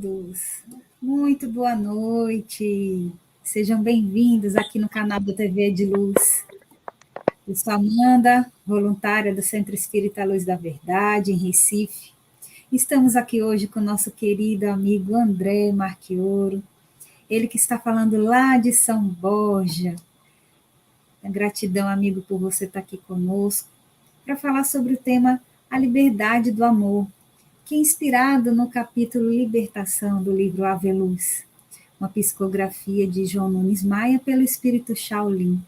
todos! Muito boa noite! Sejam bem-vindos aqui no canal da TV de Luz. Eu sou Amanda, voluntária do Centro Espírita Luz da Verdade, em Recife. Estamos aqui hoje com o nosso querido amigo André Marchioro, ele que está falando lá de São Borja. Gratidão, amigo, por você estar aqui conosco, para falar sobre o tema A Liberdade do Amor, que é inspirado no capítulo Libertação do livro Ave Luz, uma psicografia de João Nunes Maia pelo Espírito Shaolin.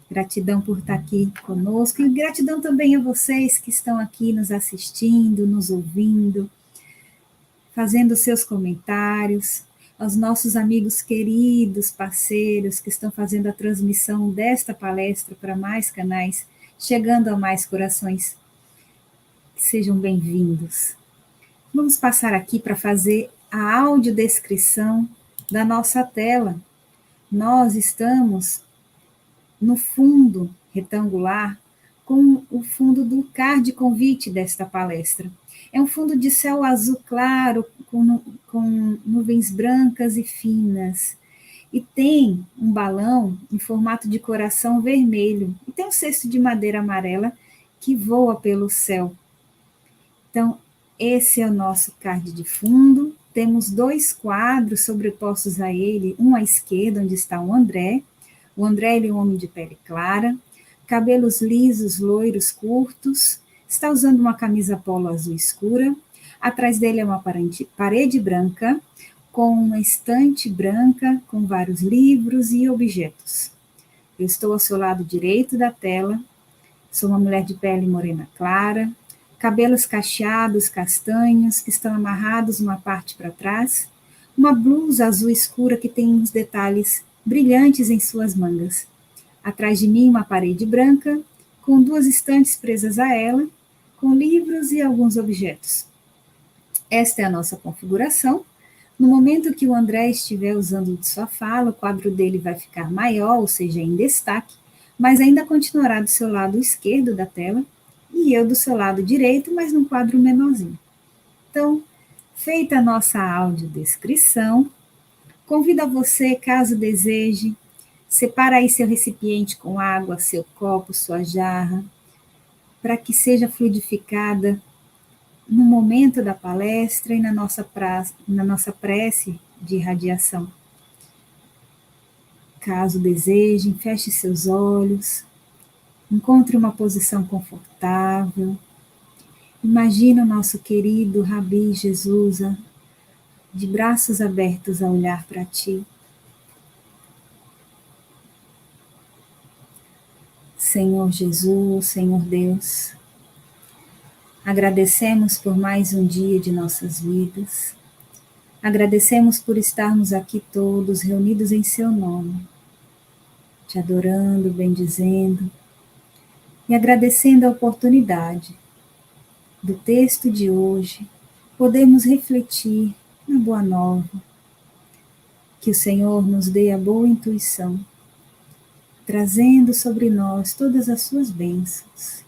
Gratidão por estar aqui conosco e gratidão também a vocês que estão aqui nos assistindo, nos ouvindo, fazendo seus comentários, aos nossos amigos queridos, parceiros que estão fazendo a transmissão desta palestra para mais canais, chegando a mais corações. Sejam bem-vindos. Vamos passar aqui para fazer a audiodescrição da nossa tela. Nós estamos no fundo retangular com o fundo do card de convite desta palestra. É um fundo de céu azul claro, com nuvens brancas e finas. E tem um balão em formato de coração vermelho. E tem um cesto de madeira amarela que voa pelo céu. Então, esse é o nosso card de fundo. Temos dois quadros sobrepostos a ele, um à esquerda, onde está o André. O André ele é um homem de pele clara, cabelos lisos, loiros, curtos, está usando uma camisa polo azul escura. Atrás dele é uma parede branca, com uma estante branca, com vários livros e objetos. Eu estou ao seu lado direito da tela, sou uma mulher de pele morena clara, cabelos cacheados, castanhos, que estão amarrados uma parte para trás, uma blusa azul escura que tem uns detalhes brilhantes em suas mangas. Atrás de mim, uma parede branca, com duas estantes presas a ela, com livros e alguns objetos. Esta é a nossa configuração. No momento que o André estiver usando de sua fala, o quadro dele vai ficar maior, ou seja, em destaque, mas ainda continuará do seu lado esquerdo da tela, e eu do seu lado direito, mas num quadro menorzinho. Então, feita a nossa audiodescrição, convido a você, caso deseje, separa aí seu recipiente com água, seu copo, sua jarra, para que seja fluidificada no momento da palestra e na nossa prece de irradiação. Caso desejem, feche seus olhos, encontre uma posição confortável. Imagina o nosso querido Rabi Jesus de braços abertos a olhar para ti. Senhor Jesus, Senhor Deus, agradecemos por mais um dia de nossas vidas. Agradecemos por estarmos aqui todos reunidos em seu nome, te adorando, bendizendo e agradecendo a oportunidade do texto de hoje, podemos refletir na boa nova. Que o Senhor nos dê a boa intuição, trazendo sobre nós todas as suas bênçãos,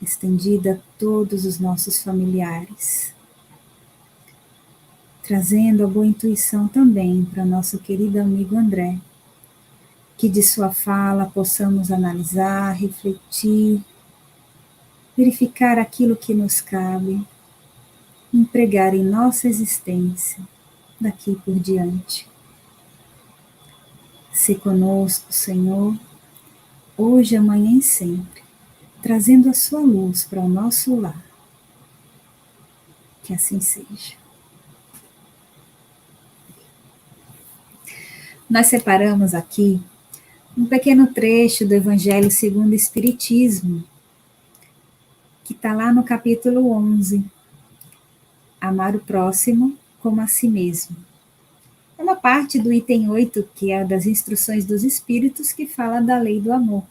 estendida a todos os nossos familiares, trazendo a boa intuição também para nosso querido amigo André, que de sua fala possamos analisar, refletir, verificar aquilo que nos cabe, empregar em nossa existência daqui por diante. Se conosco, Senhor, hoje, amanhã e sempre, trazendo a sua luz para o nosso lar. Que assim seja. Nós separamos aqui um pequeno trecho do Evangelho segundo o Espiritismo, que está lá no capítulo 11, Amar o próximo como a si mesmo. É uma parte do item 8, que é das instruções dos Espíritos, que fala da lei do amor.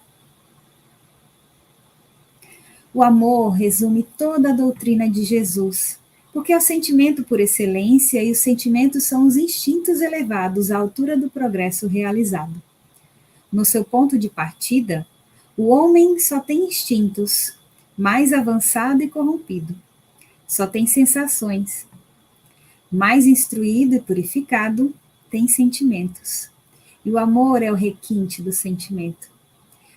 O amor resume toda a doutrina de Jesus, porque é o sentimento por excelência e os sentimentos são os instintos elevados à altura do progresso realizado. No seu ponto de partida, o homem só tem instintos, mais avançado e corrompido. Só tem sensações. Mais instruído e purificado, tem sentimentos. E o amor é o requinte do sentimento.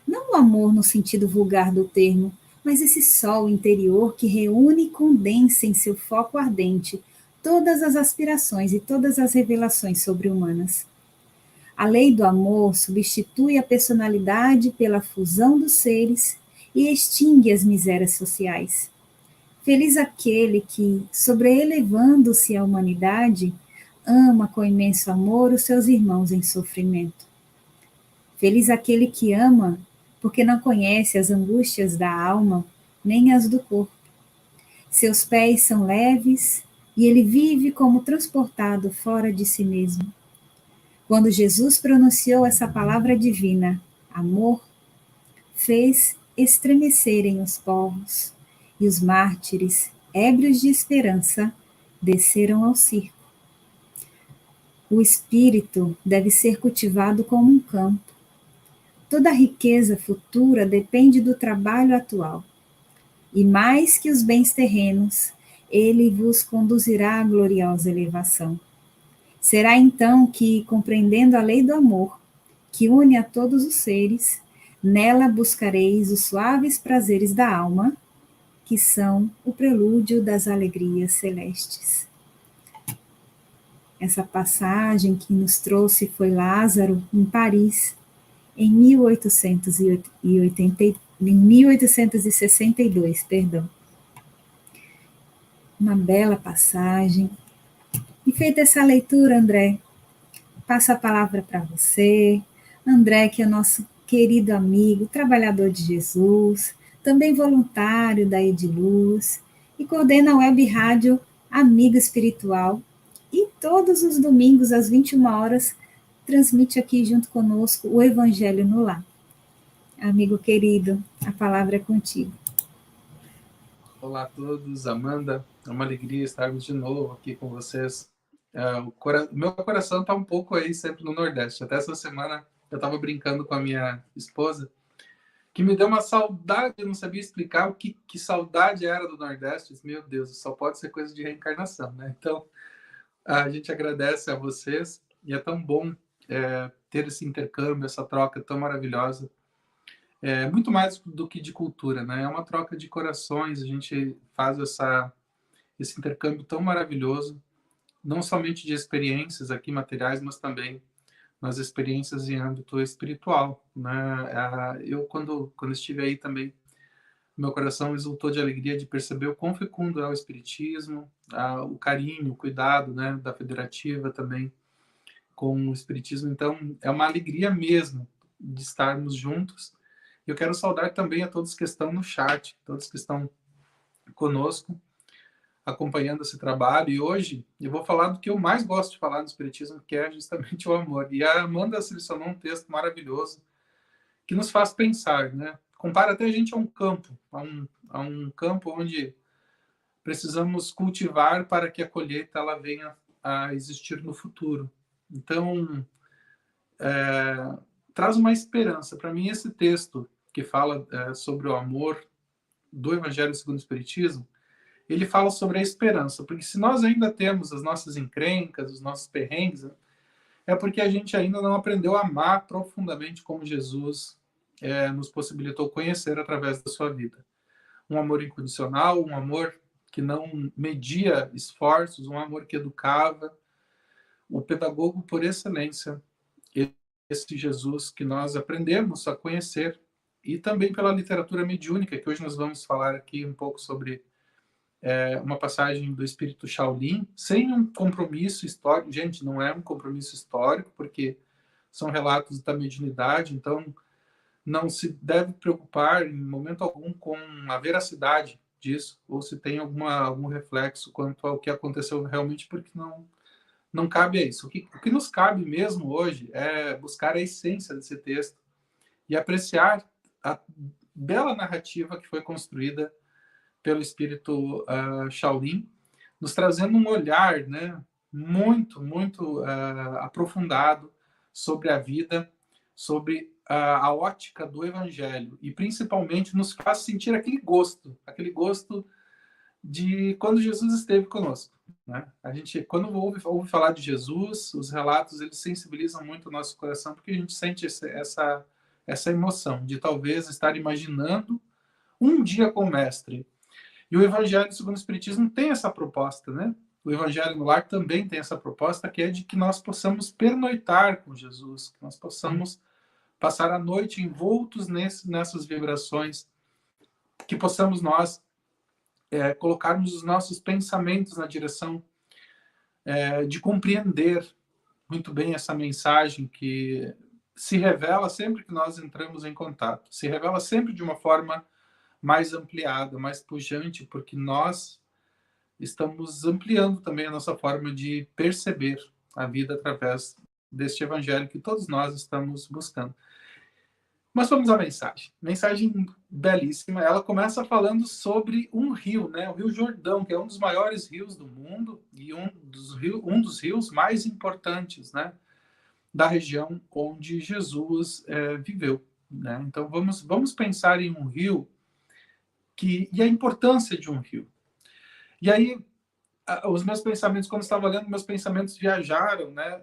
Não o amor no sentido vulgar do termo, mas esse sol interior que reúne e condensa em seu foco ardente todas as aspirações e todas as revelações sobre-humanas. A lei do amor substitui a personalidade pela fusão dos seres e extingue as misérias sociais. Feliz aquele que, sobreelevando-se à humanidade, ama com imenso amor os seus irmãos em sofrimento. Feliz aquele que ama, porque não conhece as angústias da alma, nem as do corpo. Seus pés são leves e ele vive como transportado fora de si mesmo. Quando Jesus pronunciou essa palavra divina, amor, fez estremecerem os povos, e os mártires, ébrios de esperança, desceram ao circo. O espírito deve ser cultivado como um campo. Toda a riqueza futura depende do trabalho atual. E mais que os bens terrenos, ele vos conduzirá à gloriosa elevação. Será então que, compreendendo a lei do amor, que une a todos os seres, nela buscareis os suaves prazeres da alma, que são o prelúdio das alegrias celestes. Essa passagem que nos trouxe foi Lázaro, em Paris, em 1862, perdão. Uma bela passagem. E feita essa leitura, André, passo a palavra para você. André, que é nosso querido amigo, trabalhador de Jesus, também voluntário da Ediluz, e coordena a web rádio Amigo Espiritual. E todos os domingos, às 21 horas, transmite aqui junto conosco o Evangelho no Lar. Amigo querido, a palavra é contigo. Olá a todos, Amanda, é uma alegria estarmos de novo aqui com vocês. Meu coração está um pouco aí sempre no Nordeste. Até essa semana eu estava brincando com a minha esposa, que me deu uma saudade, eu não sabia explicar que saudade era do Nordeste. Meu Deus, só pode ser coisa de reencarnação, né? Então, a gente agradece a vocês e é tão bom ter esse intercâmbio, essa troca tão maravilhosa. É muito mais do que de cultura, né? É uma troca de corações, a gente faz esse intercâmbio tão maravilhoso, não somente de experiências aqui materiais, mas também nas experiências em âmbito espiritual, né? Eu, quando estive aí também, meu coração exultou de alegria de perceber o quão fecundo é o espiritismo, o carinho, o cuidado, né, da federativa também com o espiritismo. Então, é uma alegria mesmo de estarmos juntos. Eu quero saudar também a todos que estão no chat, todos que estão conosco, acompanhando esse trabalho. E hoje eu vou falar do que eu mais gosto de falar no Espiritismo, que é justamente o amor. E a Amanda selecionou um texto maravilhoso que nos faz pensar, né? Compara até a gente a um campo, a um campo onde precisamos cultivar para que a colheita ela venha a existir no futuro. Então, traz uma esperança. Para mim, esse texto que fala sobre o amor do Evangelho segundo o Espiritismo, ele fala sobre a esperança, porque se nós ainda temos as nossas encrencas, os nossos perrengues, é porque a gente ainda não aprendeu a amar profundamente como Jesus nos possibilitou conhecer através da sua vida. Um amor incondicional, um amor que não media esforços, um amor que educava, o pedagogo por excelência, esse Jesus que nós aprendemos a conhecer, e também pela literatura mediúnica, que hoje nós vamos falar aqui um pouco sobre uma passagem do espírito Shaolin, sem um compromisso histórico. Gente, não é um compromisso histórico, porque são relatos da mediunidade, então não se deve preocupar em momento algum com a veracidade disso, ou se tem algum reflexo quanto ao que aconteceu realmente, porque não cabe a isso. O que nos cabe mesmo hoje é buscar a essência desse texto e apreciar a bela narrativa que foi construída pelo espírito Shaolin, nos trazendo um olhar, né, muito aprofundado sobre a vida, sobre a ótica do Evangelho, e principalmente nos faz sentir aquele gosto de quando Jesus esteve conosco. né? A gente, quando ouve falar de Jesus, os relatos eles sensibilizam muito o nosso coração, porque a gente sente essa emoção de talvez estar imaginando um dia com o Mestre. E o Evangelho segundo o Espiritismo tem essa proposta, né? O Evangelho no Lar também tem essa proposta, que é de que nós possamos pernoitar com Jesus, que nós possamos passar a noite envoltos nessas vibrações, que possamos nós colocarmos os nossos pensamentos na direção de compreender muito bem essa mensagem que se revela sempre que nós entramos em contato, se revela sempre de uma forma mais ampliada, mais pujante, porque nós estamos ampliando também a nossa forma de perceber a vida através deste evangelho que todos nós estamos buscando. Mas vamos à mensagem. Mensagem belíssima. Ela começa falando sobre um rio, né? O Rio Jordão, que é um dos maiores rios do mundo e um dos rios mais importantes, né? Da região onde Jesus viveu, né? Então vamos pensar em um rio e a importância de um rio. E aí os meus pensamentos, quando eu estava lendo, meus pensamentos viajaram, né?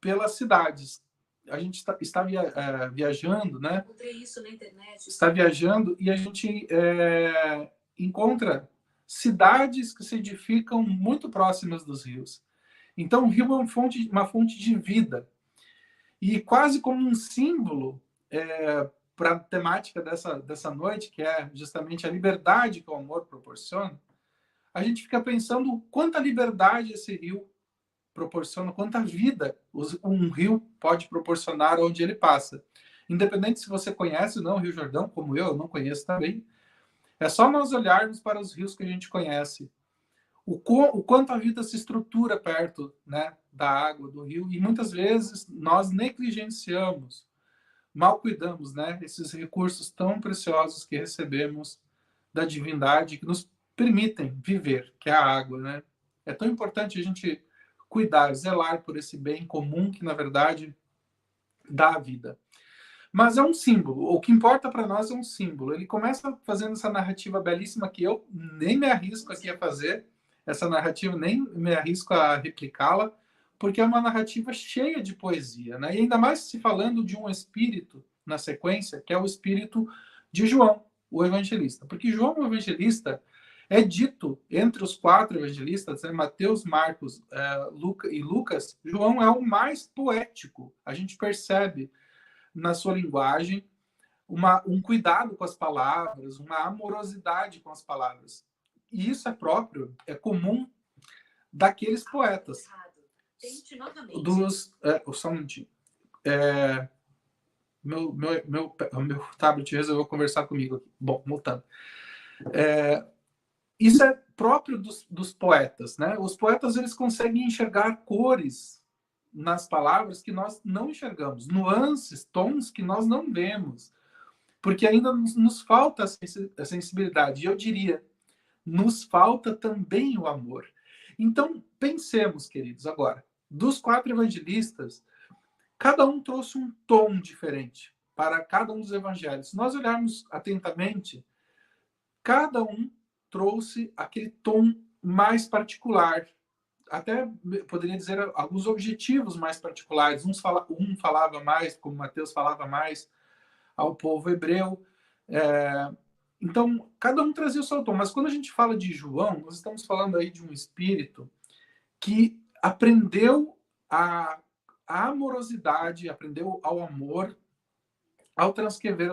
Pelas cidades. A gente está viajando, né? Encontrei isso na internet. Está viajando e a gente encontra cidades que se edificam muito próximas dos rios. Então, o rio é uma fonte de vida. E quase como um símbolo para a temática dessa noite, que é justamente a liberdade que o amor proporciona, a gente fica pensando quanta liberdade esse rio proporciona, quanta vida um rio pode proporcionar onde ele passa. Independente se você conhece ou não o Rio Jordão, como eu não conheço também, é só nós olharmos para os rios que a gente conhece, o quanto a vida se estrutura perto, né, da água do rio, e muitas vezes nós negligenciamos, mal cuidamos, né, esses recursos tão preciosos que recebemos da divindade, que nos permitem viver, que é a água, né? É tão importante a gente cuidar, zelar por esse bem comum que, na verdade, dá a vida. Mas é um símbolo. O que importa para nós é um símbolo. Ele começa fazendo essa narrativa belíssima que eu nem me arrisco aqui a fazer, essa narrativa nem me arrisco a replicá-la, porque é uma narrativa cheia de poesia, né? E ainda mais se falando de um espírito na sequência, que é o espírito de João, o evangelista. Porque João, o evangelista, é dito entre os 4 evangelistas, né, Mateus, Marcos e Lucas, João é o mais poético. A gente percebe na sua linguagem um cuidado com as palavras, uma amorosidade com as palavras. E isso é comum daqueles poetas. Só um minutinho. Meu tablet resolveu conversar comigo aqui. Bom, voltando. Isso é próprio dos poetas, né? Os poetas eles conseguem enxergar cores nas palavras que nós não enxergamos, nuances, tons que nós não vemos, porque ainda nos falta a sensibilidade. E eu diria, nos falta também o amor. Então, pensemos, queridos, agora, dos 4 evangelistas, cada um trouxe um tom diferente para cada um dos evangelhos. Se nós olharmos atentamente, cada um trouxe aquele tom mais particular, até poderia dizer alguns objetivos mais particulares. Um falava mais, como Mateus falava mais ao povo hebreu. Então, cada um trazia o seu tom. Mas quando a gente fala de João, nós estamos falando aí de um espírito que aprendeu a amorosidade, aprendeu ao amor, ao transcrever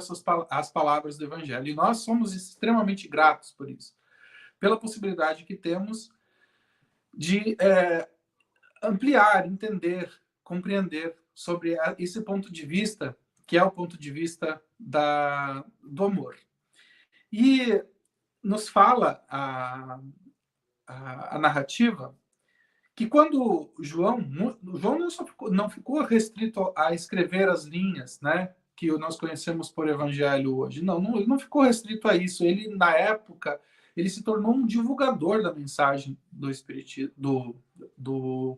as palavras do Evangelho. E nós somos extremamente gratos por isso, pela possibilidade que temos de ampliar, entender, compreender sobre esse ponto de vista, que é o ponto de vista do amor. E nos fala a narrativa que quando João não ficou restrito a escrever as linhas, né, que nós conhecemos por evangelho hoje. Ele não ficou restrito a isso. Ele, na época, ele se tornou um divulgador da mensagem do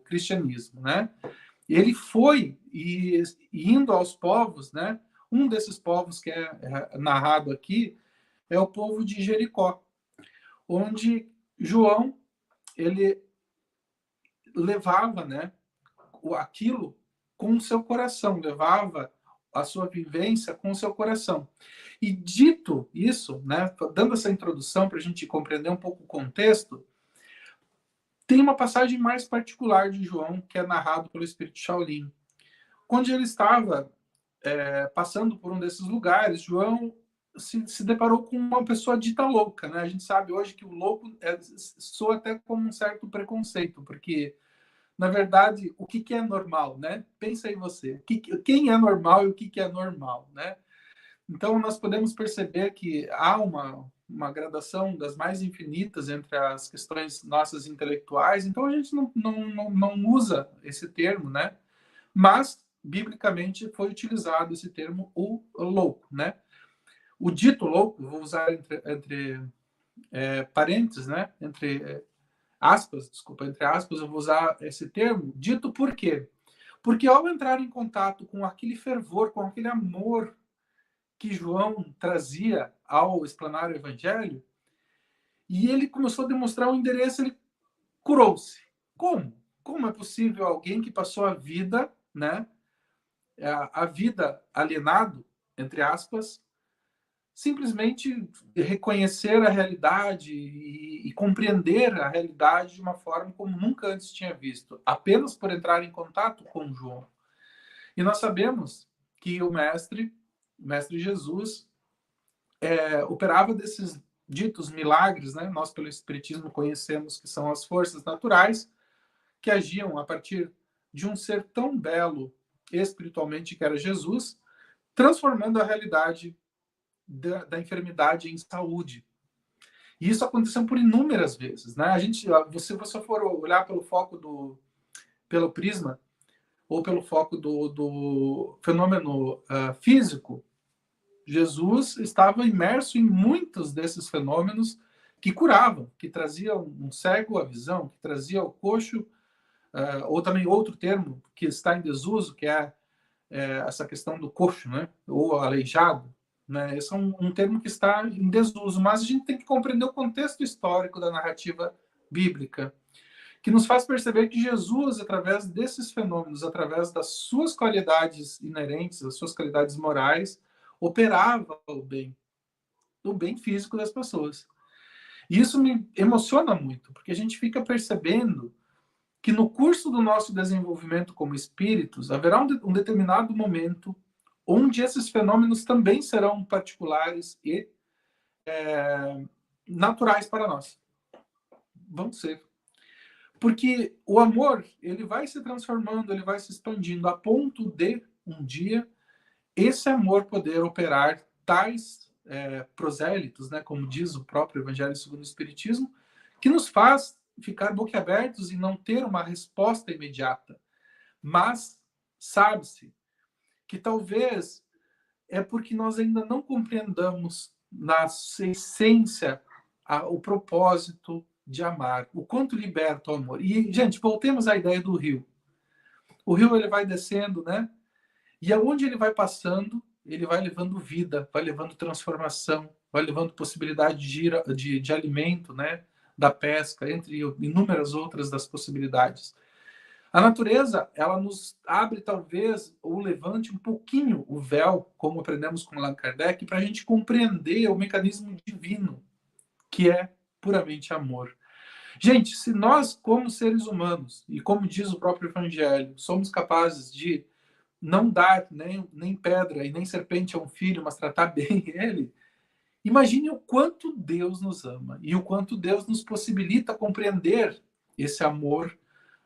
cristianismo, né? E ele foi indo aos povos, né? Um desses povos que é narrado aqui é o povo de Jericó, onde João ele levava, né, aquilo com o seu coração, levava a sua vivência com o seu coração. E dito isso, né, dando essa introdução para a gente compreender um pouco o contexto, tem uma passagem mais particular de João que é narrado pelo Espírito Shaolin. Quando ele estava passando por um desses lugares, João se deparou com uma pessoa dita louca, né? A gente sabe hoje que o louco soa até como um certo preconceito, porque na verdade, o que é normal, né? Pensa aí você. Quem é normal e o que é normal, né? Então, nós podemos perceber que há uma gradação das mais infinitas entre as questões nossas intelectuais. Então, a gente não usa esse termo, né? Mas, biblicamente, foi utilizado esse termo, o louco, né? O dito louco, vou usar entre parênteses, né? Entre aspas, desculpa, entre aspas, eu vou usar esse termo, dito por quê? Porque ao entrar em contato com aquele fervor, com aquele amor que João trazia ao explanar o evangelho, e ele começou a demonstrar o endereço, ele curou-se. Como? Como é possível alguém que passou a vida, né, a vida alienado, entre aspas, simplesmente reconhecer a realidade e compreender a realidade de uma forma como nunca antes tinha visto, apenas por entrar em contato com João. E nós sabemos que o mestre Jesus, operava desses ditos milagres, né? Nós pelo Espiritismo conhecemos que são as forças naturais que agiam a partir de um ser tão belo espiritualmente que era Jesus, transformando a realidade da enfermidade em saúde. E isso aconteceu por inúmeras vezes, né? Se você for olhar pelo prisma ou pelo foco do fenômeno físico, Jesus estava imerso em muitos desses fenômenos que curavam, que traziam um cego à visão, que trazia o coxo, ou também outro termo que está em desuso, que é essa questão do coxo, né? Ou aleijado. Né? Esse é um termo que está em desuso, mas a gente tem que compreender o contexto histórico da narrativa bíblica, que nos faz perceber que Jesus, através desses fenômenos, através das suas qualidades inerentes, das suas qualidades morais, operava o bem físico das pessoas. E isso me emociona muito, porque a gente fica percebendo que no curso do nosso desenvolvimento como espíritos, haverá um determinado momento onde esses fenômenos também serão particulares e naturais para nós. Vão ser. Porque o amor, ele vai se transformando, ele vai se expandindo a ponto de, um dia, esse amor poder operar tais prosélitos, né, como diz o próprio Evangelho segundo o Espiritismo, que nos faz ficar boquiabertos e não ter uma resposta imediata. Mas sabe-se que talvez é porque nós ainda não compreendamos na essência o propósito de amar, o quanto liberta o amor. E, gente, voltemos à ideia do rio. O rio ele vai descendo, né? E aonde ele vai passando, ele vai levando vida, vai levando transformação, vai levando possibilidade de alimento, né? Da pesca, entre inúmeras outras das possibilidades. A natureza, ela nos abre, talvez, ou levante um pouquinho o véu, como aprendemos com Allan Kardec, para a gente compreender o mecanismo divino, que é puramente amor. Gente, se nós, como seres humanos, e como diz o próprio Evangelho, somos capazes de não dar nem pedra e nem serpente a um filho, mas tratar bem ele, imagine o quanto Deus nos ama e o quanto Deus nos possibilita compreender esse amor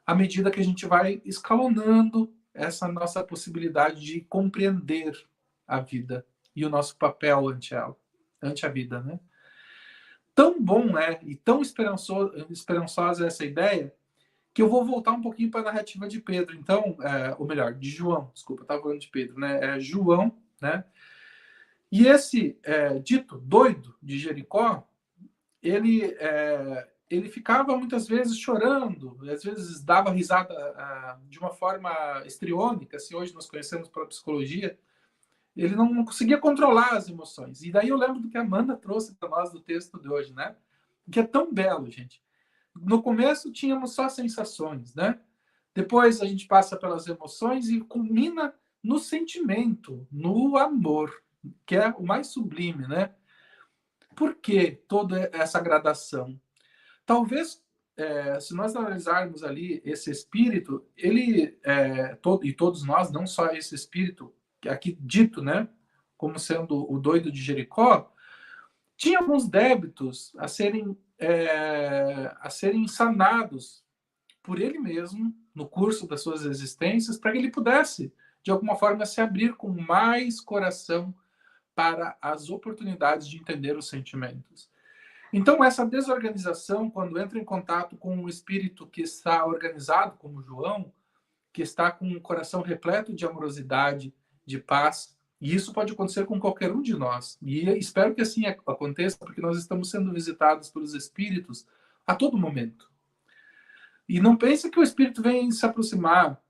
à medida que a gente vai escalonando essa nossa possibilidade de compreender a vida e o nosso papel ante a vida, né? Tão bom é e tão esperançosa é essa ideia que eu vou voltar um pouquinho para a narrativa de Pedro. Então, ou melhor, de João. Desculpa, eu estava falando de Pedro, né? É João, né? E esse dito doido de Jericó, ele ficava muitas vezes chorando, às vezes dava risada de uma forma histriônica, se hoje nós conhecemos pela psicologia, ele não conseguia controlar as emoções. E daí eu lembro do que a Amanda trouxe para nós do texto de hoje, né? Que é tão belo, gente. no começo tínhamos só sensações, né? Depois a gente passa pelas emoções e culmina no sentimento, no amor, que é o mais sublime, né? Por que toda essa gradação? Talvez, se nós analisarmos ali esse espírito, ele, e todos nós, não só esse espírito, que aqui dito, né, como sendo o doido de Jericó, tinha alguns débitos a serem sanados por ele mesmo no curso das suas existências, para que ele pudesse, de alguma forma, se abrir com mais coração para as oportunidades de entender os sentimentos. Então, essa desorganização, quando entra em contato com um espírito que está organizado, como João, que está com um coração repleto de amorosidade, de paz, e isso pode acontecer com qualquer um de nós. E espero que assim aconteça, porque nós estamos sendo visitados pelos espíritos a todo momento. E não pense que o espírito vem se aproximar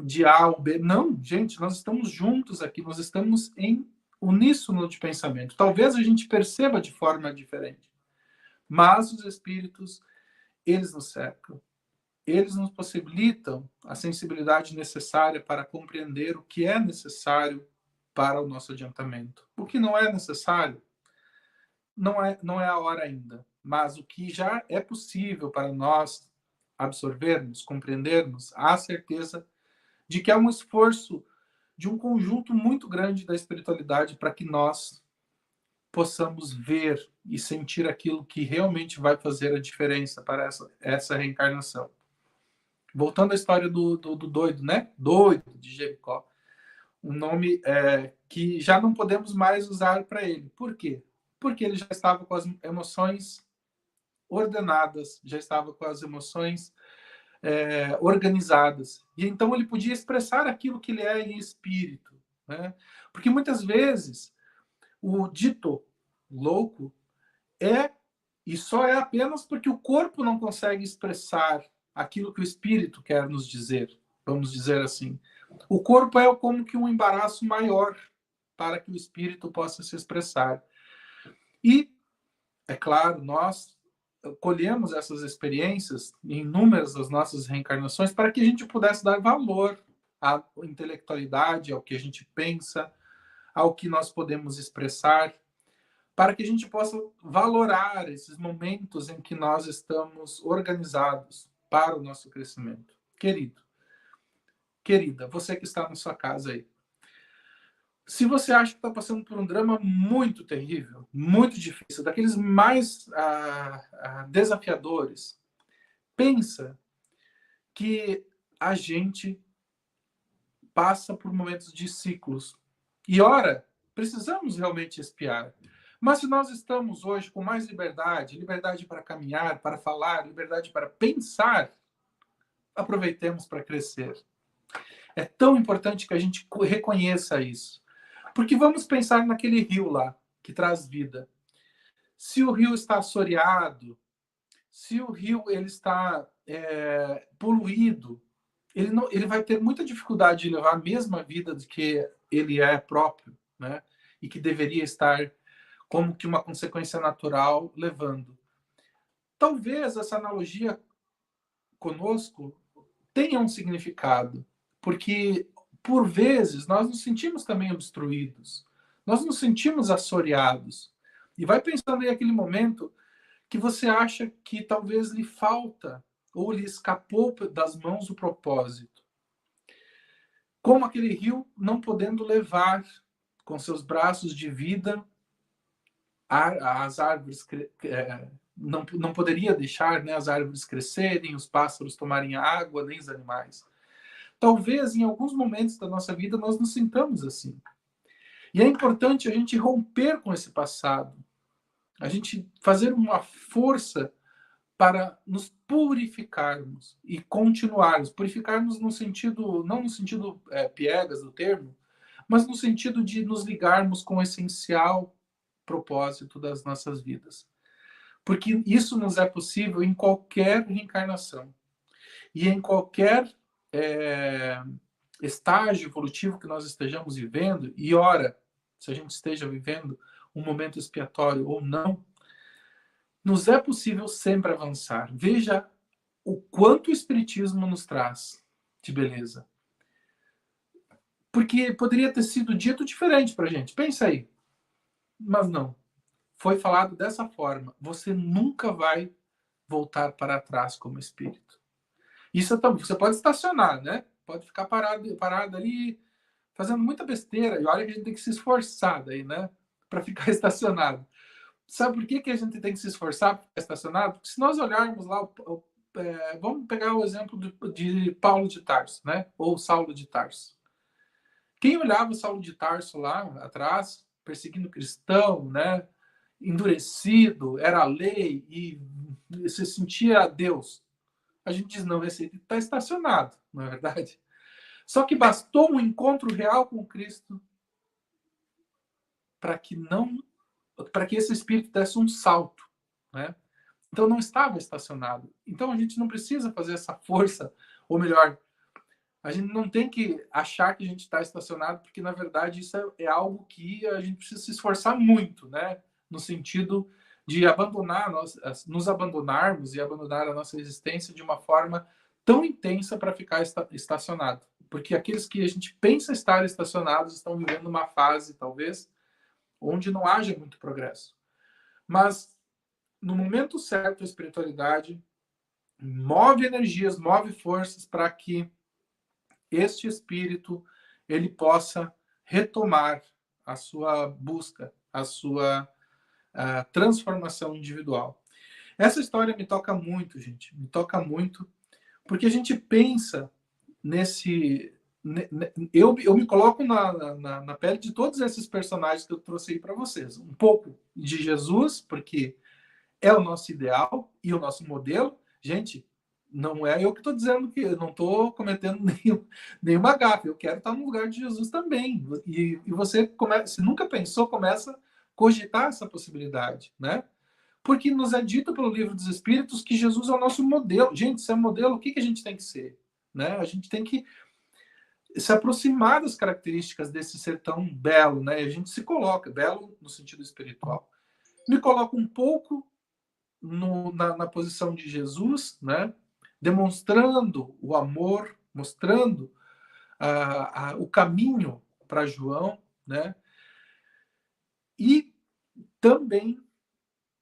de A ou B. Não, gente, nós estamos juntos aqui, nós estamos em uníssono de pensamento. Talvez a gente perceba de forma diferente, mas os espíritos, eles nos cercam. Eles nos possibilitam a sensibilidade necessária para compreender o que é necessário para o nosso adiantamento. O que não é necessário, não é a hora ainda. Mas o que já é possível para nós absorvermos, compreendermos, há certeza de que há um esforço de um conjunto muito grande da espiritualidade para que nós possamos ver e sentir aquilo que realmente vai fazer a diferença para essa reencarnação. Voltando à história do doido, né? Doido de Jericó. Um nome que já não podemos mais usar para ele. Por quê? Porque ele já estava com as emoções ordenadas, já estava com as emoções organizadas. E então ele podia expressar aquilo que ele é em espírito. Né? Porque muitas vezes o dito louco e só é apenas porque o corpo não consegue expressar aquilo que o espírito quer nos dizer, vamos dizer assim. O corpo é como que um embaraço maior para que o espírito possa se expressar. E, é claro, nós colhemos essas experiências em inúmeras das nossas reencarnações para que a gente pudesse dar valor à intelectualidade, ao que a gente pensa, ao que nós podemos expressar, para que a gente possa valorar esses momentos em que nós estamos organizados para o nosso crescimento. Querido, querida, você que está na sua casa aí, se você acha que está passando por um drama muito terrível, muito difícil, daqueles mais desafiadores, pensa que a gente passa por momentos de ciclos. E, ora, precisamos realmente espiar. Mas se nós estamos hoje com mais liberdade, liberdade para caminhar, para falar, liberdade para pensar, aproveitemos para crescer. É tão importante que a gente reconheça isso. Porque vamos pensar naquele rio lá, que traz vida. Se o rio está assoreado, se o rio ele está poluído, ele vai ter muita dificuldade de levar a mesma vida do que ele é próprio, né? E que deveria estar como que uma consequência natural levando. Talvez essa analogia conosco tenha um significado, porque por vezes nós nos sentimos também obstruídos, nós nos sentimos assoreados. E vai pensando aí aquele momento que você acha que talvez lhe falta ou lhe escapou das mãos o propósito. Como aquele rio não podendo levar com seus braços de vida as árvores, não poderia deixar, né, as árvores crescerem, os pássaros tomarem água, nem os animais. Talvez em alguns momentos da nossa vida nós nos sintamos assim. E é importante a gente romper com esse passado, a gente fazer uma força para nos purificarmos e continuarmos. Purificarmos no sentido, não no sentido piegas do termo, mas no sentido de nos ligarmos com o essencial propósito das nossas vidas. Porque isso nos é possível em qualquer reencarnação. E em qualquer estágio evolutivo que nós estejamos vivendo, e ora, se a gente esteja vivendo um momento expiatório ou não, nos é possível sempre avançar. Veja o quanto o Espiritismo nos traz de beleza. Porque poderia ter sido dito diferente para a gente. Pensa aí. Mas não. Foi falado dessa forma. Você nunca vai voltar para trás como espírito. Isso você pode estacionar, né? Pode ficar parado ali, fazendo muita besteira. E olha que a gente tem que se esforçar daí, né? Para ficar estacionado. Sabe por que a gente tem que se esforçar para ficar estacionado? Porque se nós olharmos lá, vamos pegar o exemplo de Paulo de Tarso, né? Ou Saulo de Tarso. Quem olhava Saulo de Tarso lá atrás, perseguindo cristão, né? Endurecido, era a lei e se sentia Deus. A gente diz, não, esse está estacionado, não é verdade? Só que bastou um encontro real com Cristo para que esse espírito desse um salto, né? Então não estava estacionado. Então a gente não precisa fazer essa força, ou melhor, a gente não tem que achar que a gente está estacionado, porque na verdade isso é algo que a gente precisa se esforçar muito, né? No sentido de nos abandonarmos e abandonar a nossa existência de uma forma tão intensa para ficar estacionado. Porque aqueles que a gente pensa estar estacionados estão vivendo uma fase, talvez, onde não haja muito progresso. Mas no momento certo, a espiritualidade move energias, move forças para que este espírito ele possa retomar a sua busca, a sua transformação individual. Essa história me toca muito, gente, me toca muito, porque a gente pensa nesse... Eu me coloco na pele de todos esses personagens que eu trouxe aí para vocês. Um pouco de Jesus, porque é o nosso ideal e o nosso modelo. Gente, não é eu que estou dizendo que eu não estou cometendo nenhuma gafe. Eu quero estar no lugar de Jesus também. E você, se nunca pensou, começa a cogitar essa possibilidade, né? Porque nos é dito pelo Livro dos Espíritos que Jesus é o nosso modelo. Gente, se é modelo, o que a gente tem que ser? Né? A gente tem que se aproximar das características desse ser tão belo, né? A gente se coloca, belo no sentido espiritual. Me coloco um pouco na posição de Jesus, né? Demonstrando o amor, mostrando o caminho para João, né? E também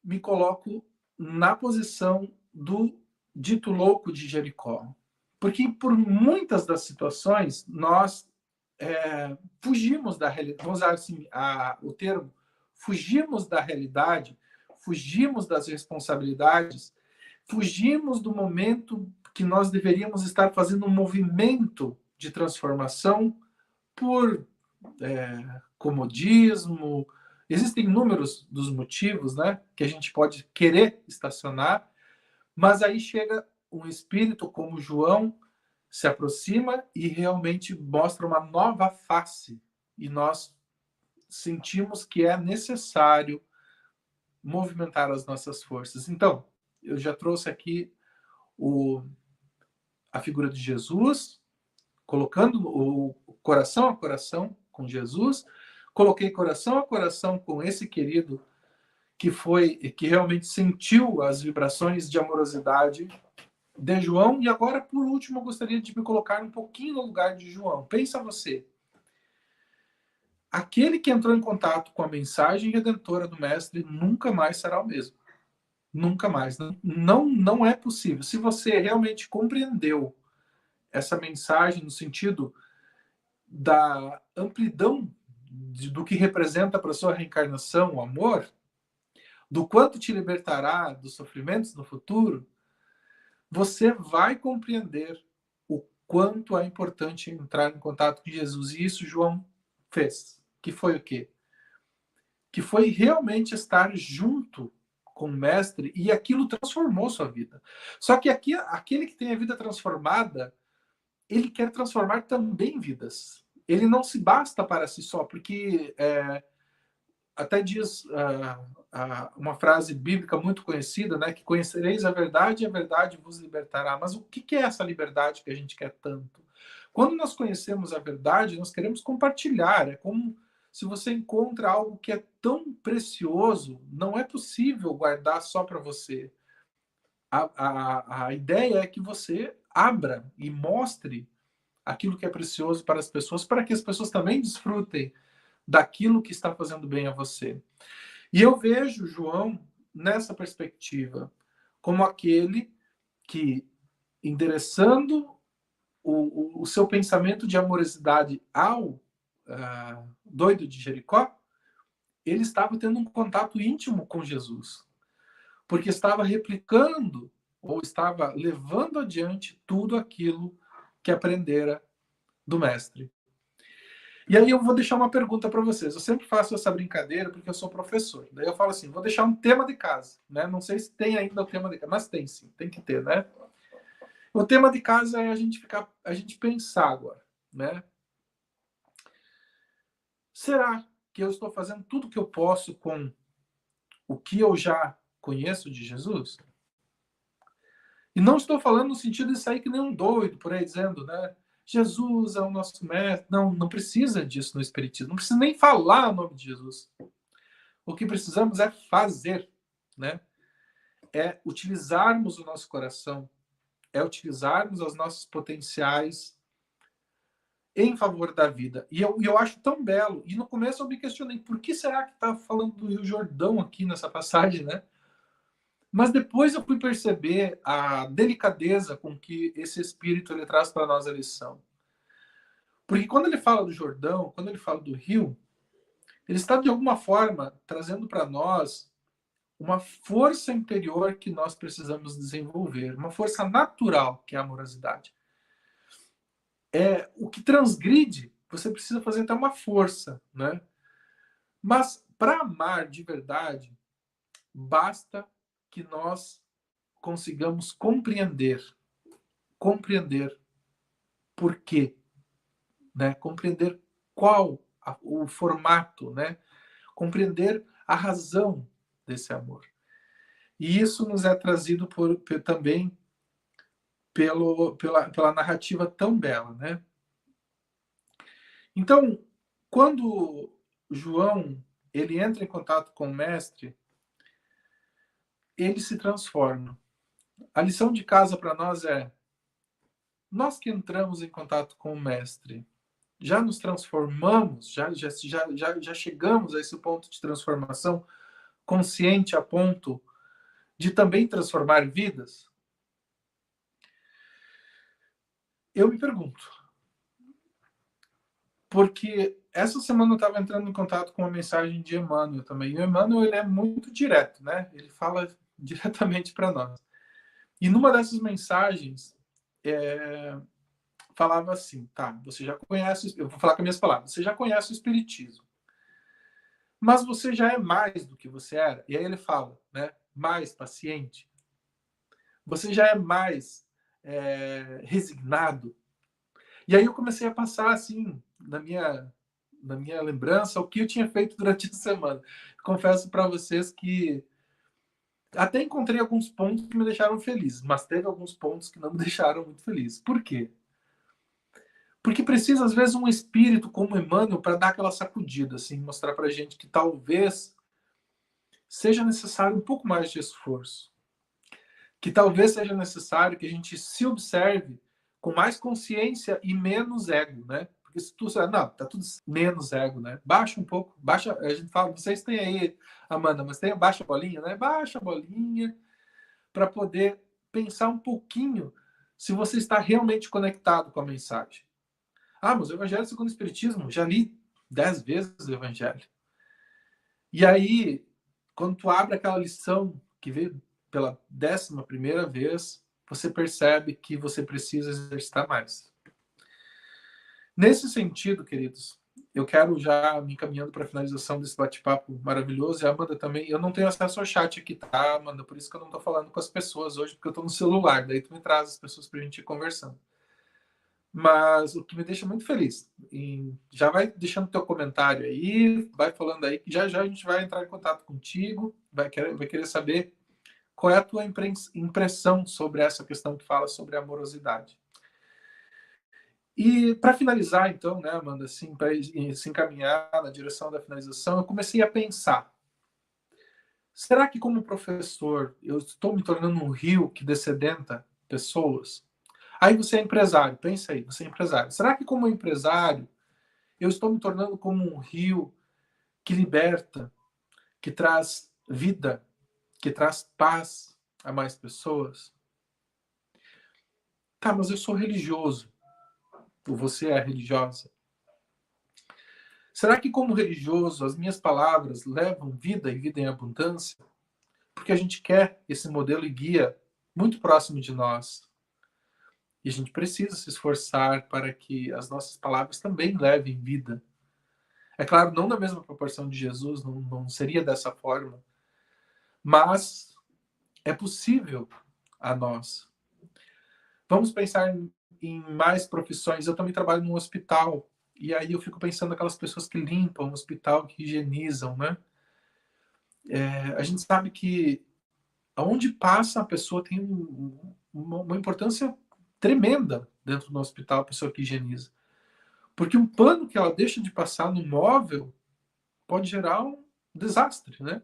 me coloco na posição do dito louco de Jericó. Porque por muitas das situações nós fugimos da realidade, vamos usar assim, o termo, fugimos da realidade, fugimos das responsabilidades, fugimos do momento que nós deveríamos estar fazendo um movimento de transformação por comodismo. Existem inúmeros dos motivos, né, que a gente pode querer estacionar, mas aí chega um espírito como João, se aproxima e realmente mostra uma nova face. E nós sentimos que é necessário movimentar as nossas forças. Então, eu já trouxe aqui a figura de Jesus, colocando o coração a coração com Jesus, coloquei coração a coração com esse querido que realmente sentiu as vibrações de amorosidade de João. E agora, por último, eu gostaria de me colocar um pouquinho no lugar de João. Pensa você. Aquele que entrou em contato com a mensagem redentora do Mestre nunca mais será o mesmo. Nunca mais. Não é possível. Se você realmente compreendeu essa mensagem no sentido da amplidão do que representa para a sua reencarnação o amor, do quanto te libertará dos sofrimentos no futuro, você vai compreender o quanto é importante entrar em contato com Jesus. E isso João fez. Que foi o quê? Que foi realmente estar junto com o Mestre, e aquilo transformou sua vida. Só que aquele que tem a vida transformada, ele quer transformar também vidas. Ele não se basta para si só, porque até diz uma frase bíblica muito conhecida, né, que conhecereis a verdade e a verdade vos libertará. Mas o que é essa liberdade que a gente quer tanto? Quando nós conhecemos a verdade, nós queremos compartilhar. É como se você encontra algo que é tão precioso, não é possível guardar só para você. A ideia é que você abra e mostre aquilo que é precioso para as pessoas, para que as pessoas também desfrutem daquilo que está fazendo bem a você. E eu vejo João nessa perspectiva, como aquele que, endereçando o seu pensamento de amorosidade ao doido de Jericó, ele estava tendo um contato íntimo com Jesus, porque estava replicando ou estava levando adiante tudo aquilo que aprendera do mestre. E aí eu vou deixar uma pergunta para vocês. Eu sempre faço essa brincadeira porque eu sou professor. Daí eu falo assim, vou deixar um tema de casa, né? Não sei se tem ainda o tema de casa, mas tem sim, tem que ter, né? O tema de casa é a gente pensar agora, né? Será que eu estou fazendo tudo o que eu posso com o que eu já conheço de Jesus? E não estou falando no sentido de sair que nem um doido por aí dizendo, né? Jesus é o nosso mestre. Não, não precisa disso no Espiritismo. Não precisa nem falar o nome de Jesus. O que precisamos é fazer, né? É utilizarmos o nosso coração, é utilizarmos os nossos potenciais em favor da vida. E eu acho tão belo. E no começo eu me questionei, por que será que está falando do Rio Jordão aqui nessa passagem, né? Mas depois eu fui perceber a delicadeza com que esse espírito ele traz para nós a lição. Porque quando ele fala do Jordão, quando ele fala do rio, ele está de alguma forma trazendo para nós uma força interior que nós precisamos desenvolver, uma força natural que é a amorosidade. É o que transgride, você precisa fazer até uma força, né? Mas para amar de verdade, basta que nós consigamos compreender por quê, né? Compreender qual o formato, né? Compreender a razão desse amor. E isso nos é trazido também pela narrativa tão bela, né? Então, quando João ele entra em contato com o mestre, ele se transforma. A lição de casa para nós é: nós que entramos em contato com o mestre, já nos transformamos, já chegamos a esse ponto de transformação consciente a ponto de também transformar vidas? Eu me pergunto. Porque essa semana eu estava entrando em contato com uma mensagem de Emmanuel também. E o Emmanuel ele é muito direto, né? Ele fala diretamente para nós. E numa dessas mensagens, falava assim, tá, você já conhece, eu vou falar com as minhas palavras, você já conhece o Espiritismo, mas você já é mais do que você era. E aí ele fala, né, mais paciente, você já é mais resignado. E aí eu comecei a passar, assim, na minha lembrança, o que eu tinha feito durante a semana. Confesso para vocês que até encontrei alguns pontos que me deixaram feliz, mas teve alguns pontos que não me deixaram muito feliz. Por quê? Porque precisa, às vezes, um espírito como Emmanuel para dar aquela sacudida, assim, mostrar para a gente que talvez seja necessário um pouco mais de esforço. Que talvez seja necessário que a gente se observe com mais consciência e menos ego, né? Porque se tu não, tá tudo menos ego, né? Baixa um pouco, baixa, a gente fala, vocês têm aí, Amanda, mas tem baixa a bolinha, né? Baixa a bolinha para poder pensar um pouquinho se você está realmente conectado com a mensagem. Ah, mas o Evangelho segundo o Espiritismo, já li 10 vezes o Evangelho. E aí, quando tu abre aquela lição que veio pela 11ª vez, você percebe que você precisa exercitar mais. Nesse sentido, queridos, eu quero já me encaminhando para a finalização desse bate-papo maravilhoso. E a Amanda também, eu não tenho acesso ao chat aqui, tá, Amanda? Por isso que eu não estou falando com as pessoas hoje, porque eu estou no celular. Daí tu me traz as pessoas para a gente ir conversando. Mas o que me deixa muito feliz, já vai deixando teu comentário aí, vai falando aí, que já a gente vai entrar em contato contigo, vai querer saber qual é a tua impressão sobre essa questão que fala sobre a amorosidade. E para finalizar, então, né, Amanda, assim, para se encaminhar na direção da finalização, eu comecei a pensar: será que, como professor, eu estou me tornando um rio que dessedenta pessoas? Aí você é empresário, pensa aí, você é empresário. Será que, como empresário, eu estou me tornando como um rio que liberta, que traz vida, que traz paz a mais pessoas? Tá, mas eu sou religioso. Ou você é religiosa? Será que, como religioso, as minhas palavras levam vida e vida em abundância? Porque a gente quer esse modelo e guia muito próximo de nós. E a gente precisa se esforçar para que as nossas palavras também levem vida. É claro, não na mesma proporção de Jesus, não seria dessa forma, mas é possível a nós. Vamos pensar em mais profissões. Eu também trabalho num hospital, e aí eu fico pensando naquelas pessoas que limpam o hospital, que higienizam, né? A gente sabe que aonde passa a pessoa tem uma importância tremenda dentro do hospital, a pessoa que higieniza. Porque um pano que ela deixa de passar no móvel pode gerar um desastre, né?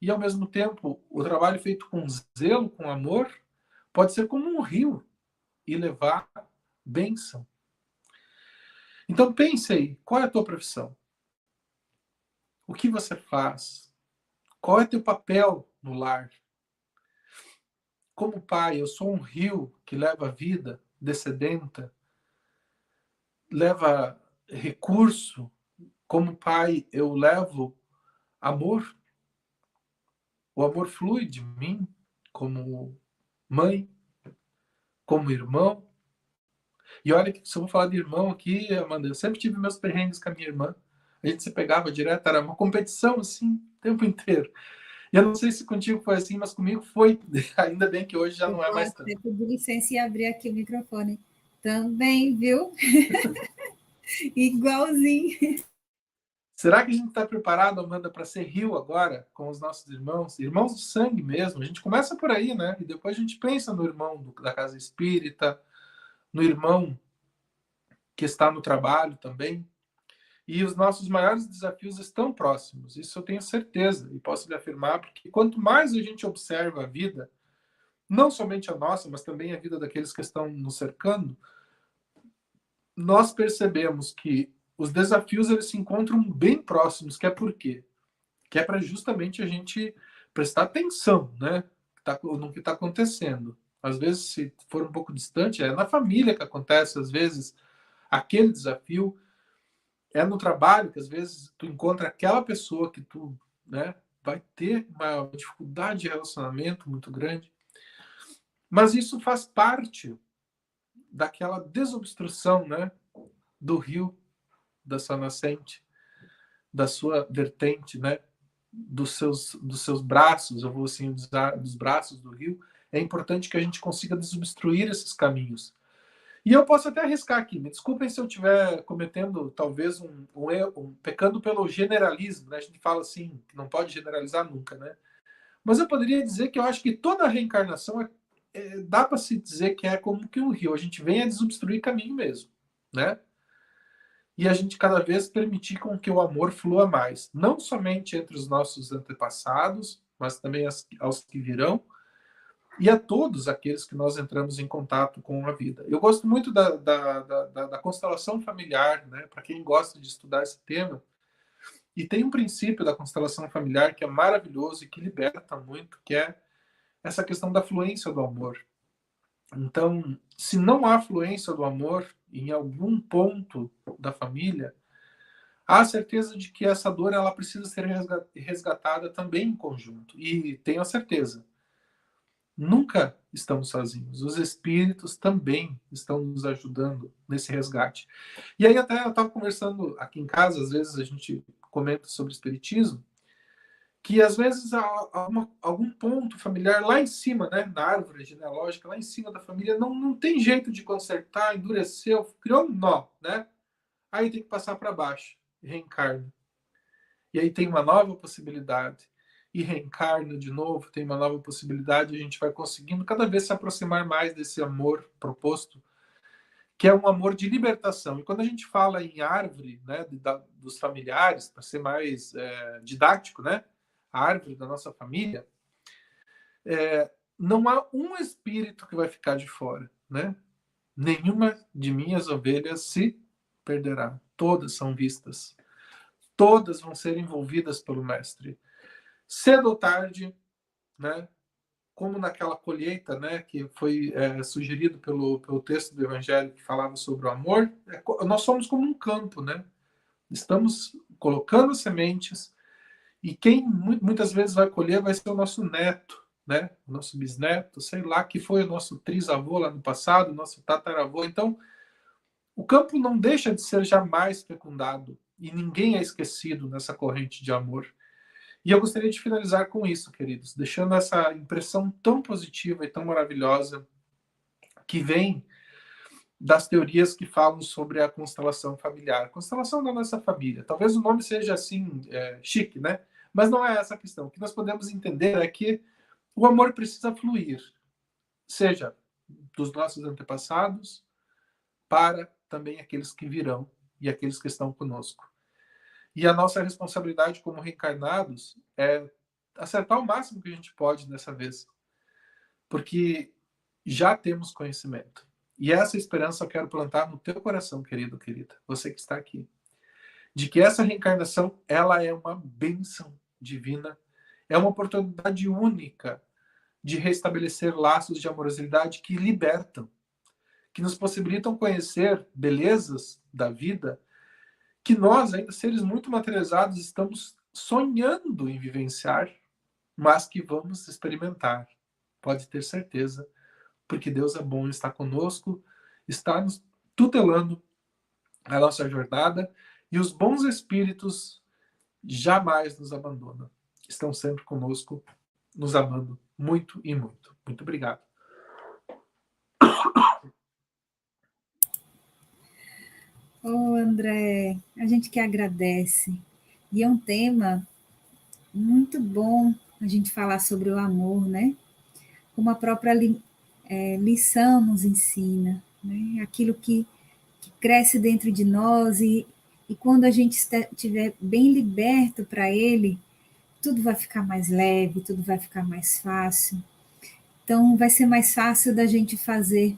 E, ao mesmo tempo, o trabalho feito com zelo, com amor, pode ser como um rio e levar bênção. Então, pense aí, qual é a tua profissão? O que você faz? Qual é teu papel no lar? Como pai, eu sou um rio que leva vida, descedenta, leva recurso. Como pai, eu levo amor. O amor flui de mim como mãe, como irmão. E olha que se eu vou falar de irmão aqui, Amanda, eu sempre tive meus perrengues com a minha irmã. A gente se pegava direto, era uma competição assim, o tempo inteiro. E eu não sei se contigo foi assim, mas comigo foi. Ainda bem que hoje já Eu não é vou mais até tanto. pedir licença e abrir aqui o microfone. Também, viu? Igualzinho. Será que a gente está preparado, Amanda, para ser rio agora com os nossos irmãos? Irmãos de sangue mesmo. A gente começa por aí, né? E depois a gente pensa no irmão da casa espírita, no irmão que está no trabalho também. E os nossos maiores desafios estão próximos, isso eu tenho certeza e posso lhe afirmar, porque quanto mais a gente observa a vida, não somente a nossa, mas também a vida daqueles que estão nos cercando, nós percebemos que os desafios eles se encontram bem próximos, que é por quê? Que é para justamente a gente prestar atenção, né, no que está acontecendo. Às vezes, se for um pouco distante, é na família que acontece, às vezes, aquele desafio. É no trabalho que às vezes tu encontra aquela pessoa que tu, né, vai ter uma dificuldade de relacionamento muito grande. Mas isso faz parte daquela desobstrução, né, do rio, da sua nascente, da sua vertente, né, dos seus braços, eu vou assim usar, dos braços do rio. É importante que a gente consiga desobstruir esses caminhos. E eu posso até arriscar aqui, me desculpem se eu estiver cometendo talvez um erro, pecando pelo generalismo, né? A gente fala assim, que não pode generalizar nunca, né? Mas eu poderia dizer que eu acho que toda a reencarnação dá para se dizer que é como que um rio, a gente vem a desobstruir caminho mesmo, né? E a gente cada vez permitir com que o amor flua mais, não somente entre os nossos antepassados, mas também aos que virão, e a todos aqueles que nós entramos em contato com a vida. Eu gosto muito da constelação familiar, né? Para quem gosta de estudar esse tema, e tem um princípio da constelação familiar que é maravilhoso e que liberta muito, que é essa questão da fluência do amor. Então, se não há fluência do amor em algum ponto da família, há certeza de que essa dor ela precisa ser resgatada também em conjunto. E tenho a certeza, nunca estamos sozinhos. Os espíritos também estão nos ajudando nesse resgate. E aí até eu estava conversando aqui em casa, às vezes a gente comenta sobre espiritismo, que às vezes há algum ponto familiar lá em cima, né, na árvore genealógica, lá em cima da família, não tem jeito de consertar, endureceu, criou um nó, né? Aí tem que passar para baixo, reencarna. E aí tem uma nova possibilidade. E reencarna de novo, tem uma nova possibilidade, e a gente vai conseguindo cada vez se aproximar mais desse amor proposto, que é um amor de libertação. E quando a gente fala em árvore, né, dos familiares, para ser mais didático, né, a árvore da nossa família, não há um espírito que vai ficar de fora, né? Nenhuma de minhas ovelhas se perderá. Todas são vistas. Todas vão ser envolvidas pelo Mestre. Cedo ou tarde, né? Como naquela colheita, né, que foi sugerido pelo texto do Evangelho que falava sobre o amor, nós somos como um campo, né? Estamos colocando sementes e quem muitas vezes vai colher vai ser o nosso neto, né? O nosso bisneto, sei lá, que foi o nosso trisavô lá no passado, o nosso tataravô. Então, o campo não deixa de ser jamais fecundado e ninguém é esquecido nessa corrente de amor. E eu gostaria de finalizar com isso, queridos, deixando essa impressão tão positiva e tão maravilhosa que vem das teorias que falam sobre a constelação familiar, constelação da nossa família. Talvez o nome seja assim, chique, né? Mas não é essa a questão. O que nós podemos entender é que o amor precisa fluir, seja dos nossos antepassados, para também aqueles que virão e aqueles que estão conosco. E a nossa responsabilidade como reencarnados é acertar o máximo que a gente pode dessa vez. Porque já temos conhecimento. E essa esperança eu quero plantar no teu coração, querido, querida, você que está aqui. De que essa reencarnação, ela é uma bênção divina, é uma oportunidade única de restabelecer laços de amorosidade que libertam, que nos possibilitam conhecer belezas da vida que nós, ainda seres muito materializados, estamos sonhando em vivenciar, mas que vamos experimentar. Pode ter certeza, porque Deus é bom, está conosco, está nos tutelando a nossa jornada e os bons espíritos jamais nos abandonam. Estão sempre conosco, nos amando muito e muito. Muito obrigado. Ô, André, a gente que agradece. E é um tema muito bom a gente falar sobre o amor, né? Como a própria lição nos ensina, né? Aquilo que cresce dentro de nós e quando a gente estiver bem liberto para ele, tudo vai ficar mais leve, tudo vai ficar mais fácil. Então, vai ser mais fácil da gente fazer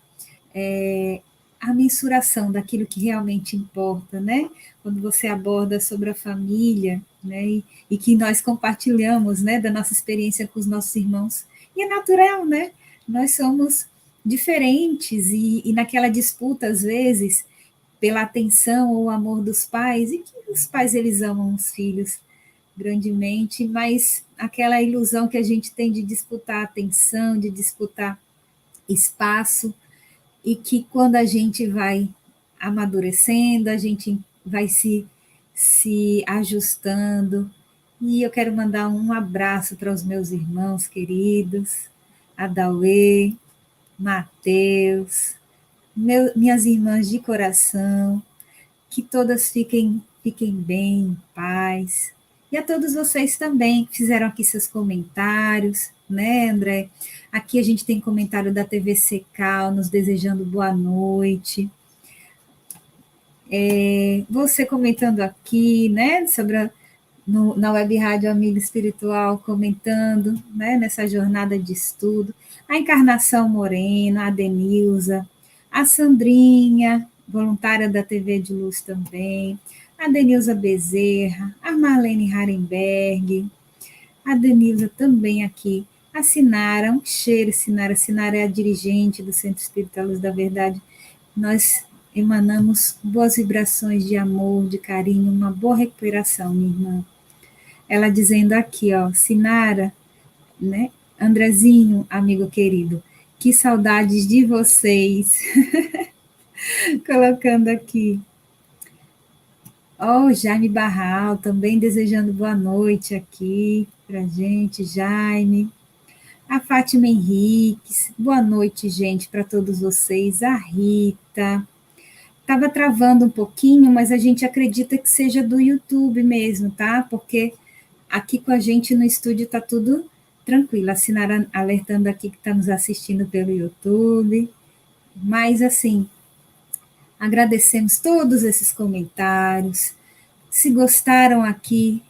a mensuração daquilo que realmente importa, né? Quando você aborda sobre a família, né? E que nós compartilhamos, né? Da nossa experiência com os nossos irmãos. E é natural, né? Nós somos diferentes e naquela disputa, às vezes, pela atenção ou amor dos pais, e que os pais, eles amam os filhos grandemente, mas aquela ilusão que a gente tem de disputar atenção, de disputar espaço, e que quando a gente vai amadurecendo, a gente vai se ajustando. E eu quero mandar um abraço para os meus irmãos queridos, Adauê, Mateus, minhas irmãs de coração, que todas fiquem bem, em paz. E a todos vocês também que fizeram aqui seus comentários, né, André? Aqui a gente tem comentário da TV Secal, nos desejando boa noite. Você comentando aqui, né, sobre na Web Rádio Amigo Espiritual, comentando, né, nessa jornada de estudo. A Encarnação Moreno, a Denilza, a Sandrinha, voluntária da TV de Luz também, a Denilza Bezerra, a Marlene Harenberg, a Denilza também aqui, a Sinara, um cheiro, Sinara. Sinara é a dirigente do Centro Espírita Luz da Verdade. Nós emanamos boas vibrações de amor, de carinho, uma boa recuperação, minha irmã. Ela dizendo aqui, ó, Sinara, né? Andrezinho, amigo querido, que saudades de vocês. Colocando aqui. Ó, Jaime Barral, também desejando boa noite aqui pra gente, Jaime. A Fátima Henriques, boa noite, gente, para todos vocês. A Rita. Estava travando um pouquinho, mas a gente acredita que seja do YouTube mesmo, tá? Porque aqui com a gente no estúdio está tudo tranquilo. A Sinara alertando aqui que está nos assistindo pelo YouTube. Mas, assim, Agradecemos todos esses comentários. Se gostaram aqui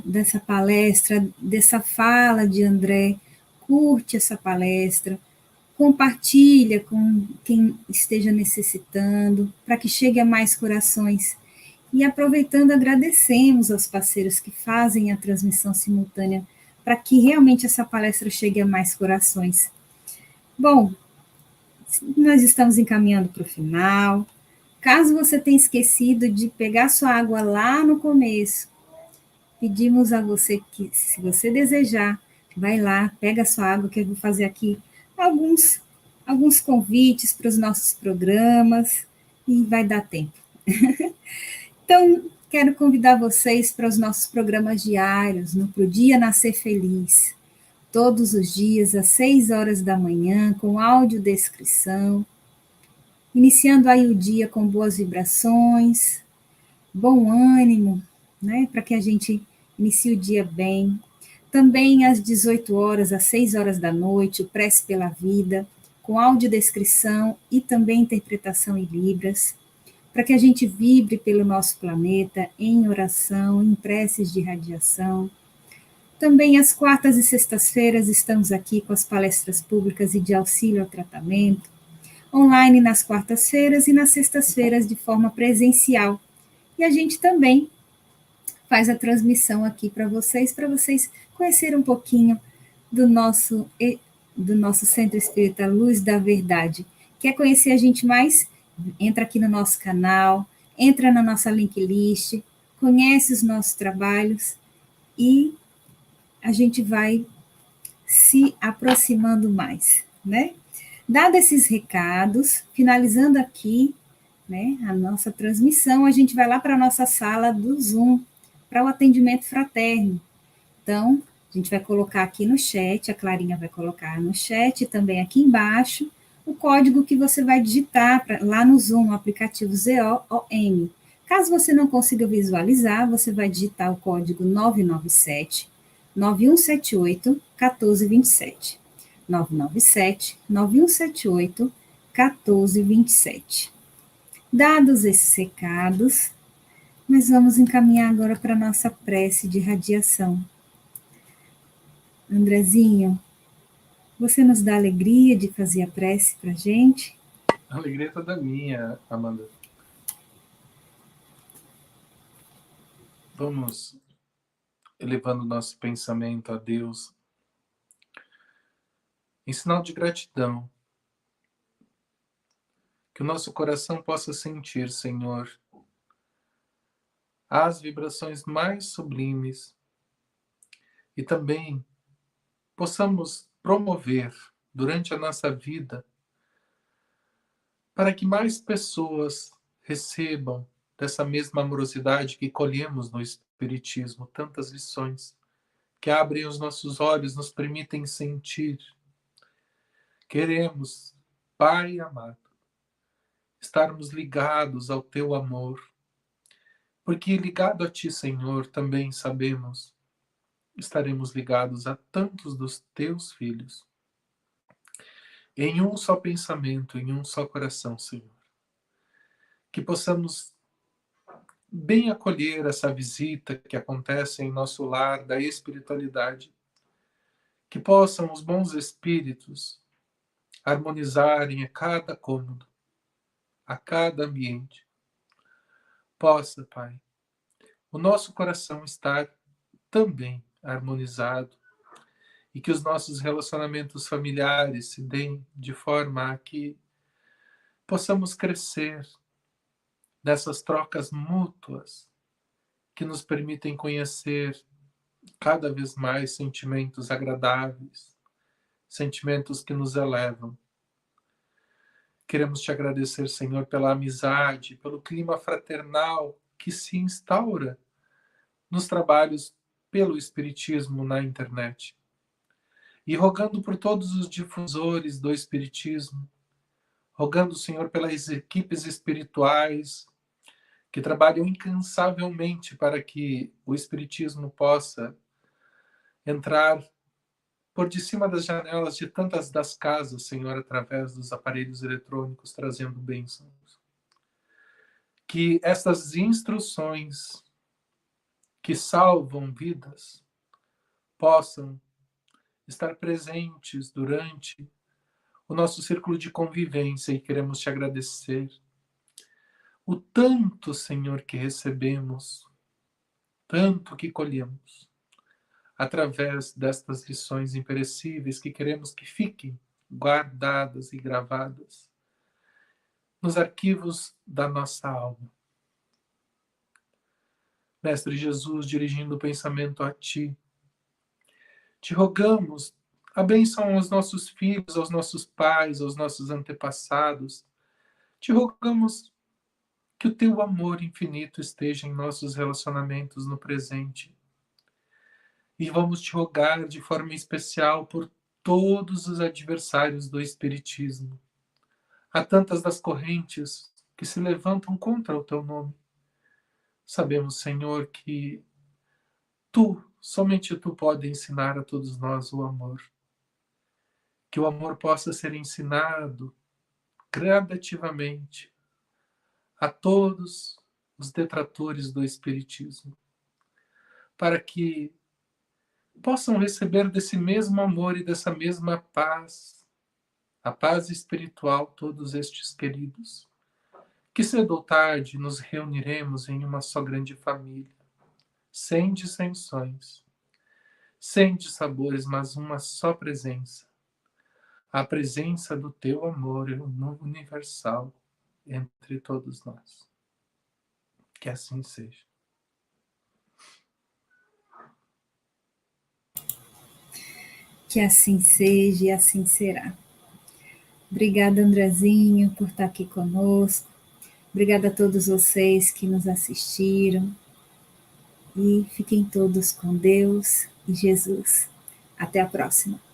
dessa palestra, dessa fala de André, curte essa palestra, compartilha com quem esteja necessitando, para que chegue a mais corações. E aproveitando, agradecemos aos parceiros que fazem a transmissão simultânea, para que realmente essa palestra chegue a mais corações. Bom, nós estamos encaminhando para o final. Caso você tenha esquecido de pegar sua água lá no começo, pedimos a você que, se você desejar, vai lá, pega sua água, que eu vou fazer aqui alguns convites para os nossos programas e vai dar tempo. Então, quero convidar vocês para os nossos programas diários, no Pro Dia Nascer Feliz, todos os dias, às 6 horas da manhã, com audiodescrição, iniciando aí o dia com boas vibrações, bom ânimo, né, para que a gente inicie o dia bem. Também às 18 horas, às 6 horas da noite, o Prece pela Vida, com audiodescrição e também interpretação em Libras, para que a gente vibre pelo nosso planeta em oração, em preces de radiação. Também às quartas e sextas-feiras estamos aqui com as palestras públicas e de auxílio ao tratamento, online nas quartas-feiras e nas sextas-feiras de forma presencial. E a gente também faz a transmissão aqui para vocês conhecerem um pouquinho do nosso Centro Espírita Luz da Verdade. Quer conhecer a gente mais? Entra aqui no nosso canal, entra na nossa link list, conhece os nossos trabalhos e a gente vai se aproximando mais, né? Dado esses recados, finalizando aqui, né, a nossa transmissão, a gente vai lá para a nossa sala do Zoom, para o atendimento fraterno. Então, a gente vai colocar aqui no chat, a Clarinha vai colocar no chat, também aqui embaixo, o código que você vai digitar lá no Zoom, no aplicativo ZOOM. Caso você não consiga visualizar, você vai digitar o código 997 9178 1427. 997 9178 1427. Dados esses recados, nós vamos encaminhar agora para a nossa prece de radiação. Andrezinho, você nos dá alegria de fazer a prece para a gente? A alegria é toda minha, Amanda. Vamos elevando nosso pensamento a Deus em sinal de gratidão. Que o nosso coração possa sentir, Senhor, as vibrações mais sublimes e também possamos promover durante a nossa vida para que mais pessoas recebam dessa mesma amorosidade que colhemos no Espiritismo, tantas lições que abrem os nossos olhos, nos permitem sentir. Queremos, Pai amado, estarmos ligados ao Teu amor, porque ligado a Ti, Senhor, também sabemos, estaremos ligados a tantos dos Teus filhos, em um só pensamento, em um só coração, Senhor. Que possamos bem acolher essa visita que acontece em nosso lar da espiritualidade. Que possam os bons espíritos harmonizarem a cada cômodo, a cada ambiente. Possa, Pai, o nosso coração estar também harmonizado e que os nossos relacionamentos familiares se deem de forma a que possamos crescer nessas trocas mútuas que nos permitem conhecer cada vez mais sentimentos agradáveis, sentimentos que nos elevam. Queremos te agradecer, Senhor, pela amizade, pelo clima fraternal que se instaura nos trabalhos pelo Espiritismo na internet. E rogando por todos os difusores do Espiritismo, rogando, Senhor, pelas equipes espirituais que trabalham incansavelmente para que o Espiritismo possa entrar por de cima das janelas de tantas das casas, Senhor, através dos aparelhos eletrônicos, trazendo bênçãos. que essas instruções que salvam vidas possam estar presentes durante o nosso círculo de convivência, e queremos te agradecer o tanto, Senhor, que recebemos, tanto que colhemos, através destas lições imperecíveis que queremos que fiquem guardadas e gravadas nos arquivos da nossa alma. Mestre Jesus, dirigindo o pensamento a Ti, te rogamos a bênção aos nossos filhos, aos nossos pais, aos nossos antepassados. Te rogamos que o Teu amor infinito esteja em nossos relacionamentos no presente. E vamos te rogar de forma especial por todos os adversários do Espiritismo. Há tantas das correntes que se levantam contra o Teu nome. Sabemos, Senhor, que Tu, somente Tu, pode ensinar a todos nós o amor. Que o amor possa ser ensinado gradativamente a todos os detratores do Espiritismo, para que possam receber desse mesmo amor e dessa mesma paz, a paz espiritual, todos estes queridos, que cedo ou tarde nos reuniremos em uma só grande família, sem dissensões, sem dissabores, mas uma só presença, a presença do Teu amor universal entre todos nós. Que assim seja. Que assim seja e assim será. Obrigada, Andrezinho, por estar aqui conosco. Obrigada a todos vocês que nos assistiram. E fiquem todos com Deus e Jesus. Até a próxima.